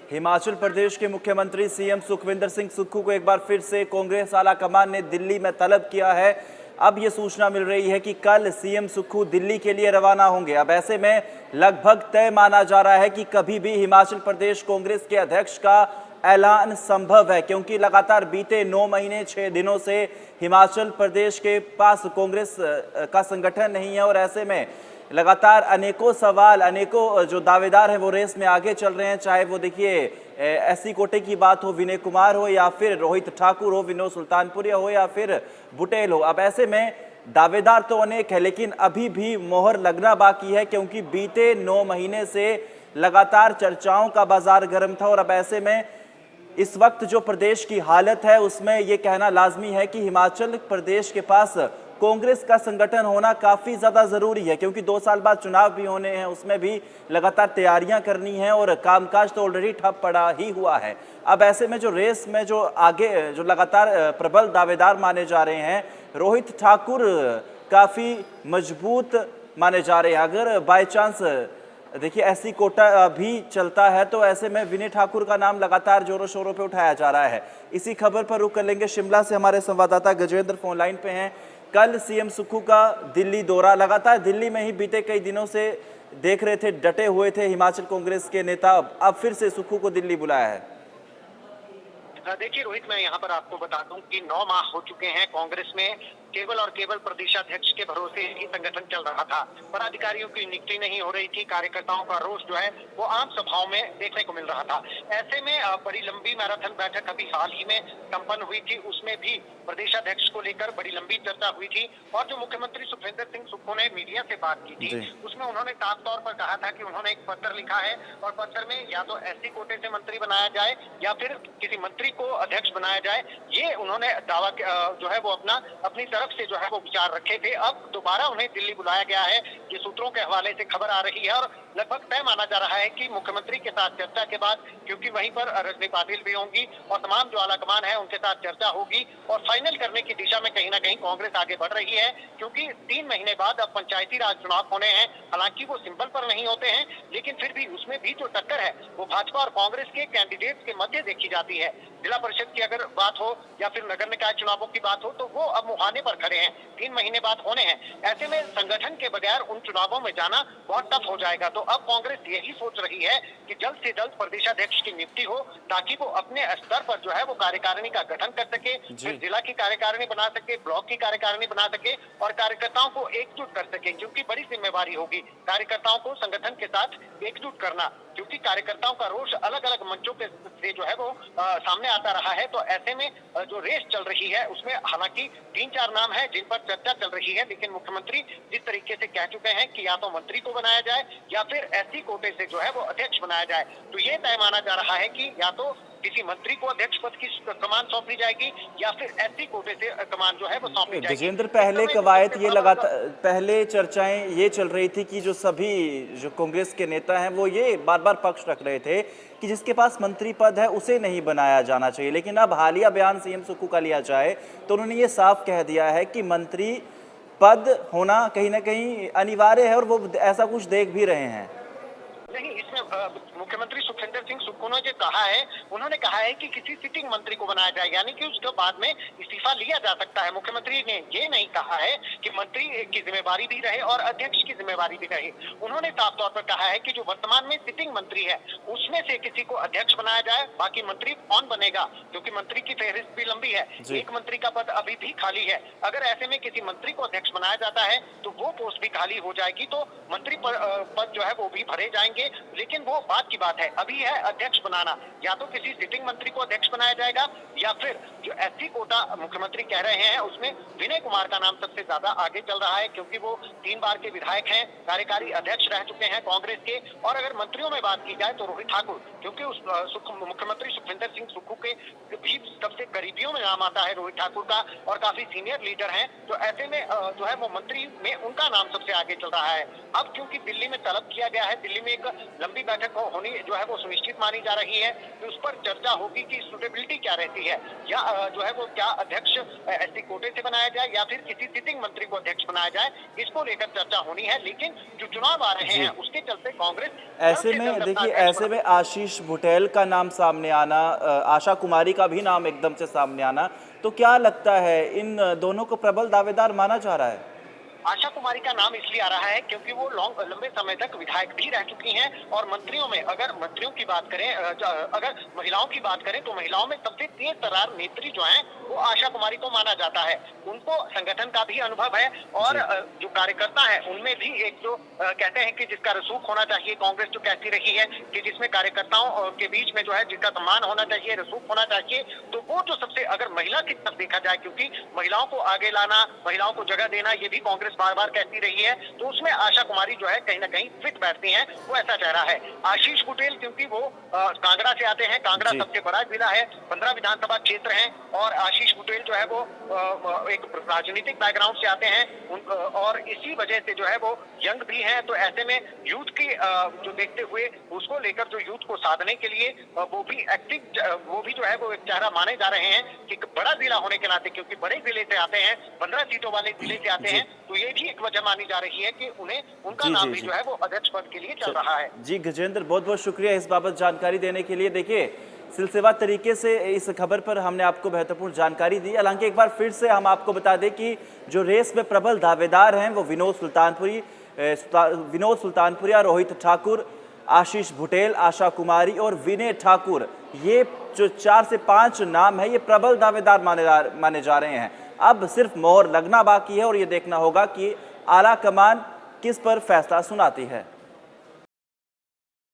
हिमाचल प्रदेश के मुख्यमंत्री सीएम सुखविंदर सिंह सुक्खू को एक बार फिर से कांग्रेस आलाकमान ने दिल्ली में तलब किया है। अब ये सूचना मिल रही है कि कल सीएम सुक्खू दिल्ली के लिए रवाना होंगे। अब ऐसे में लगभग तय माना जा रहा है कि कभी भी हिमाचल प्रदेश कांग्रेस के अध्यक्ष का ऐलान संभव है, क्योंकि लगातार बीते 9 महीने 6 दिनों से हिमाचल प्रदेश के पास कांग्रेस का संगठन नहीं है और ऐसे में लगातार अनेकों सवाल, अनेकों जो दावेदार हैं वो रेस में आगे चल रहे हैं। चाहे वो देखिए एससी कोटे की बात हो, विनय कुमार हो, या फिर रोहित ठाकुर हो, विनोद सुल्तानपुरिया हो, या फिर बुटेल हो। अब ऐसे में दावेदार तो अनेक है, लेकिन अभी भी मोहर लगना बाकी है, क्योंकि बीते 9 महीने से लगातार चर्चाओं का बाजार गर्म था। और अब ऐसे में इस वक्त जो प्रदेश की हालत है उसमें यह कहना लाजमी है कि हिमाचल प्रदेश के पास कांग्रेस का संगठन होना काफी ज्यादा जरूरी है, क्योंकि 2 साल बाद चुनाव भी होने हैं, उसमें भी लगातार तैयारियां करनी है और कामकाज तो ऑलरेडी ठप पड़ा ही हुआ है। अब ऐसे में जो रेस में जो आगे जो लगातार प्रबल दावेदार माने जा रहे हैं, रोहित ठाकुर काफी मजबूत माने जा रहे हैं। अगर बाय चांस देखिए एससी कोटा भी चलता है तो ऐसे में विनय ठाकुर का नाम लगातार जोरों शोरों पे उठाया जा रहा है। इसी खबर पर रुक कर लेंगे, शिमला से हमारे संवाददाता गजेंद्र फोन लाइन पे हैं। कल सीएम सुक्खू का दिल्ली दौरा, लगातार दिल्ली में ही बीते कई दिनों से देख रहे थे, डटे हुए थे हिमाचल कांग्रेस के नेता, अब फिर से सुक्खू को दिल्ली बुलाया है। देखिए रोहित, मैं यहाँ पर आपको बता दूं कि 9 माह हो चुके हैं कांग्रेस में केवल और केवल प्रदेशाध्यक्ष के भरोसे ही संगठन चल रहा था। पदाधिकारियों की नियुक्ति नहीं हो रही थी, कार्यकर्ताओं का रोष जो है वो आम सभाओं में देखने को मिल रहा था। ऐसे में बड़ी लंबी मैराथन बैठक अभी हाल ही में संपन्न हुई थी, उसमें भी प्रदेशाध्यक्ष को लेकर बड़ी लंबी चर्चा हुई थी। और जो मुख्यमंत्री सुखविंदर सिंह सुक्खू ने मीडिया से बात की थी उसमें उन्होंने साफ तौर पर कहा था कि उन्होंने एक पत्र लिखा है और पत्र में या तो एससी कोटे से मंत्री बनाया जाए या फिर किसी मंत्री को अध्यक्ष बनाया जाए। ये उन्होंने दावा जो है वो अपनी तरफ से जो है वो विचार रखे थे। अब दोबारा उन्हें दिल्ली बुलाया गया है, ये सूत्रों के हवाले से खबर आ रही है और लगभग तय माना जा रहा है कि मुख्यमंत्री के साथ चर्चा के बाद, क्योंकि वहीं पर रजनी पाटिल भी होंगी और तमाम जो आलाकमान है उनके साथ चर्चा होगी और फाइनल करने की दिशा में कहीं ना कहीं कांग्रेस आगे बढ़ रही है। क्योंकि 3 महीने बाद अब पंचायती राज चुनाव होने हैं, हालांकि वो सिंबल पर नहीं होते हैं, लेकिन फिर भी उसमें भी जो टक्कर है वो भाजपा और कांग्रेस के कैंडिडेट्स के मध्य देखी जाती है। जिला परिषद की अगर बात हो या फिर नगर निकाय चुनावों की बात हो तो वो अब मुहाने पर खड़े हैं, 3 महीने बाद होने हैं। ऐसे में संगठन के बगैर उन चुनावों में जाना बहुत टफ हो जाएगा। तो अब कांग्रेस यही सोच रही है कि जल्द से जल्द प्रदेशाध्यक्ष की नियुक्ति हो, ताकि वो अपने स्तर पर जो है वो कार्यकारिणी का गठन कर सके, फिर जिला की कार्यकारिणी बना सके, ब्लॉक की कार्यकारिणी बना सके और कार्यकर्ताओं को एकजुट कर सके। क्योंकि बड़ी जिम्मेवारी होगी कार्यकर्ताओं को संगठन के साथ एकजुट करना, क्योंकि कार्यकर्ताओं का रोष अलग अलग मंचों के से जो है वो सामने आता रहा है। तो ऐसे में जो रेस चल रही है उसमें हालांकि 3-4 नाम है जिन पर चर्चा चल रही है, लेकिन मुख्यमंत्री जिस तरीके से कह चुके हैं कि या तो मंत्री को बनाया जाए या फिर एससी कोटे से जो है वो अध्यक्ष बनाया जाए, तो ये तय माना जा रहा है कि या तो किसी मंत्री को अध्यक्ष पद की कमान सौंपी जाएगी या फिर एससी कोटे से कमान जो है वो सौंपी जाएगी। गजेंद्र, पहले कवायद ये लगातार, पहले चर्चाएं ये चल रही थी कि जो सभी जो कांग्रेस के नेता हैं वो ये बार बार पक्ष रख रहे थे कि जिसके पास मंत्री पद है उसे नहीं बनाया जाना चाहिए। लेकिन अब हालिया बयान सीएम सुक्खू का लिया जाए तो उन्होंने ये साफ कह दिया है कि मंत्री पद होना कहीं ना कहीं अनिवार्य है और वो ऐसा कुछ देख भी रहे हैं। नहीं, इसमें मुख्यमंत्री सुखविंदर सिंह सुक्खू ने जो कहा है, उन्होंने कहा है कि किसी सिटिंग मंत्री को बनाया जाए, यानी कि उसके बाद में इस्तीफा लिया जा सकता है। मुख्यमंत्री ने ये नहीं कहा है कि मंत्री की जिम्मेवारी भी रहे और अध्यक्ष की जिम्मेवारी भी रहे। उन्होंने साफ तौर पर कहा है कि जो वर्तमान में सिटिंग मंत्री है उसमें से किसी को अध्यक्ष बनाया जाए, बाकी मंत्री कौन बनेगा, क्योंकि मंत्री की फहरिस्त भी लंबी है, एक मंत्री का पद अभी भी खाली है। अगर ऐसे में किसी मंत्री को अध्यक्ष बनाया जाता है तो वो पोस्ट भी खाली हो जाएगी, तो मंत्री पद जो है वो भी भरे जाएंगे। लेकिन वो बात की बात है, अभी है अध्यक्ष बनाना, या तो किसी सिटिंग मंत्री को अध्यक्ष बनाया जाएगा या फिर जो एससी कोटा मुख्यमंत्री कह रहे हैं उसमें विनय कुमार का नाम सबसे ज्यादा आगे चल रहा है, क्योंकि वो 3 बार के विधायक हैं, कार्यकारी अध्यक्ष रह चुके हैं कांग्रेस के। और अगर मंत्रियों में बात की जाए तो रोहित ठाकुर, क्योंकि उस मुख्यमंत्री सुखविंदर सिंह सुक्खू के भी सबसे करीबियों में नाम आता है रोहित ठाकुर का और काफी सीनियर लीडर हैं, तो ऐसे में जो है वो मंत्री में उनका नाम सबसे आगे चल रहा है। अब क्योंकि दिल्ली में तलब किया गया है, दिल्ली में एक लंबी बैठक होनी जो है वो सुनिश्चित मानी जा रही है, तो उस पर पर चर्चा होगी कि सुटेबिलिटी क्या रहती है, या जो है वो क्या अध्यक्ष एससी कोटे से बनाया जाए या फिर किसी सिटिंग मंत्री को अध्यक्ष बनाया जाए, इसको लेकर चर्चा होनी है। लेकिन जो चुनाव आ रहे हैं उसके चलते कांग्रेस ऐसे में देखिए, ऐसे में आशीष बुटेल का नाम सामने आना, आशा कुमारी का भी नाम एकदम से सामने आना, तो क्या लगता है इन दोनों को प्रबल दावेदार माना जा रहा है? आशा कुमारी का नाम इसलिए आ रहा है क्योंकि वो लंबे समय तक विधायक भी रह चुकी हैं, और मंत्रियों में अगर मंत्रियों की बात करें, अगर महिलाओं की बात करें तो महिलाओं में सबसे तेज तर्रार नेत्री जो हैं वो आशा कुमारी को माना जाता है। उनको संगठन का भी अनुभव है, और जो कार्यकर्ता है उनमें भी एक जो कहते हैं कि जिसका रसूख होना चाहिए, कांग्रेस जो कहती रही है कि जिसमें कार्यकर्ताओं के बीच में जो है जिसका सम्मान होना चाहिए, रसूख होना चाहिए, तो वो जो सबसे, अगर महिला की तरफ देखा जाए, क्योंकि महिलाओं को आगे लाना, महिलाओं को जगह देना, ये भी कांग्रेस बार बार कहती रही है, तो उसमें आशा कुमारी जो है कहीं ना कहीं फिट बैठती हैं, वो ऐसा चेहरा है। आशीष बुटेल क्योंकि वो कांगड़ा से आते हैं, कांगड़ा सबसे बड़ा जिला है, 15 विधानसभा क्षेत्र हैं, और आशीष बुटेल जो है वो एक राजनीतिक बैकग्राउंड से आते हैं, और इसी वजह से जो है वो यंग भी हैं, तो ऐसे में यूथ की जो देखते हुए उसको लेकर जो यूथ को साधने के लिए वो भी एक्टिव, वो भी जो है वो एक चेहरा माने जा रहे हैं कि बड़ा जिला होने के नाते, क्योंकि बड़े जिले से आते हैं, 15 सीटों वाले जिले से आते हैं, तो ये भी एक वजह मानी जा रही है कि उन्हें उनका नाम भी जो है वो अध्यक्ष पद के लिए चल रहा है। जी गजेंद्र, बहुत बहुत शुक्रिया इस बाबत जानकारी देने के लिए। देखिए, सिलसिलेवार तरीके से इस खबर पर हमने आपको महत्वपूर्ण जानकारी दी। हालांकि एक बार फिर से हम आपको बता दें कि जो रेस में प्रबल दावेदार हैं वो विनोद सुल्तानपुरिया, रोहित ठाकुर, आशीष बुटेल, आशा कुमारी और विनय ठाकुर, ये जो 4 से 5 नाम है ये प्रबल दावेदार माने जा रहे हैं। अब सिर्फ मोहर लगना बाकी है और ये देखना होगा कि आला कमान किस पर फैसला सुनाती है।